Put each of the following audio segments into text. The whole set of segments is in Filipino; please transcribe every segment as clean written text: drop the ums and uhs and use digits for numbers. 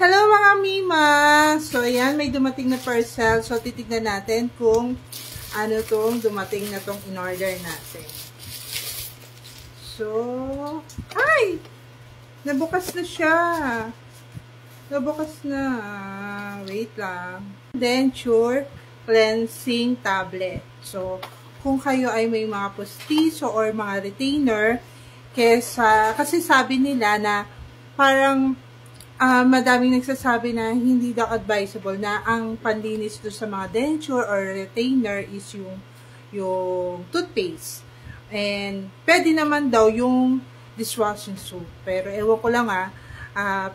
Hello mga Mima! So, ayan, may dumating na parcel. So, titignan natin kung ano tong dumating na tong in-order natin. So, ay! Nabukas na siya. Nabukas na. Wait lang. Denture Cleansing Tablet. So, kung kayo ay may mga postizo or mga retainer, kasi sabi nila na parang madaming nagsasabi na hindi daw advisable na ang panlinis do sa mga denture or retainer is yung toothpaste. And pwede naman daw yung dishwashing soap. Pero ewan ko lang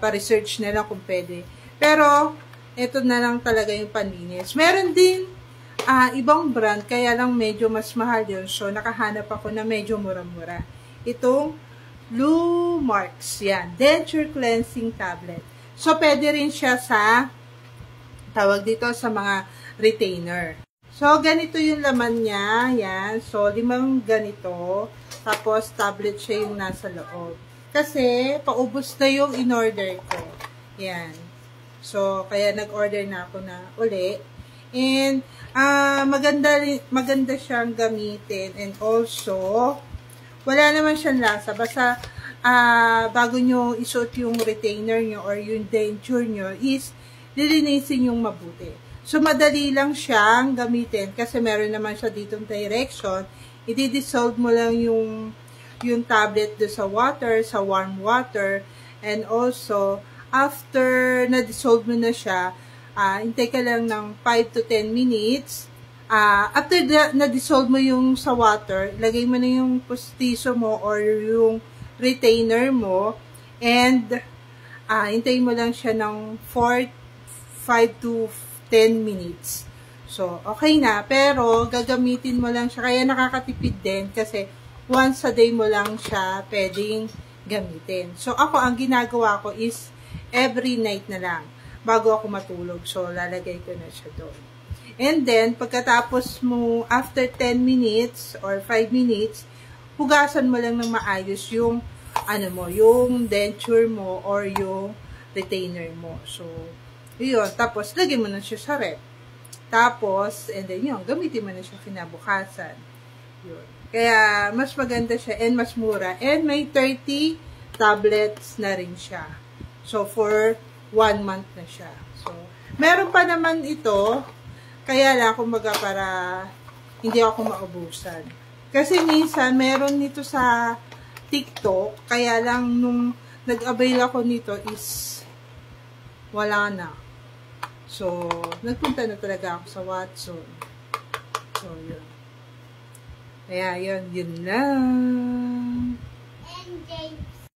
pa-research na lang kung pwede. Pero ito na lang talaga yung panlinis. Meron din ibang brand, kaya lang medyo mas mahal yun. So nakahanap ako na medyo mura-mura. Itong Lumarks, yan. Denture Cleansing Tablet. So, pwede rin siya sa, tawag dito, sa mga retainer. So, ganito yung laman niya. Yan. So, 5 ganito. Tapos, tablet siya yung nasa loob. Kasi, paubos na yung in-order ko. Yan. So, kaya nag-order na ako na uli. And, maganda siyang gamitin. And also, wala naman siyang lasa. Basta, bago nyo isuot yung retainer nyo or yung denture nyo, is lilinisin yung mabuti. So, madali lang siyang gamitin kasi meron naman siya ditong direction. I-dissolve mo lang yung tablet do sa water, sa warm water. And also, after na-dissolve mo na siya, hintay ka lang ng 5 to 10 minutes. After na-dissolve mo yung sa water, lagay mo na yung postizo mo or yung retainer mo and hintayin mo lang siya ng 5 to 10 minutes. So, okay na. Pero, gagamitin mo lang siya. Kaya nakakatipid din kasi once a day mo lang siya pwedeng gamitin. So, ako, ang ginagawa ko is every night na lang bago ako matulog. So, lalagay ko na siya doon. And then, pagkatapos mo, after 10 minutes or 5 minutes, hugasan mo lang ng maayos yung, yung denture mo or yung retainer mo. So, yun. Tapos, lagyan mo na siya sa rep. Tapos, and then yun, gamitin mo na siya kinabukasan. Yun. Kaya, mas maganda siya and mas mura. And may 30 tablets na rin siya. So, for 1 month na siya. So, meron pa naman ito. Kaya lang, kumbaga, para hindi ako maubusan. Kasi minsan, meron nito sa TikTok, kaya lang nung nag-avail ako nito is wala na. So, nagpunta na talaga ako sa Watson. So, yun. Kaya, yun lang. And James.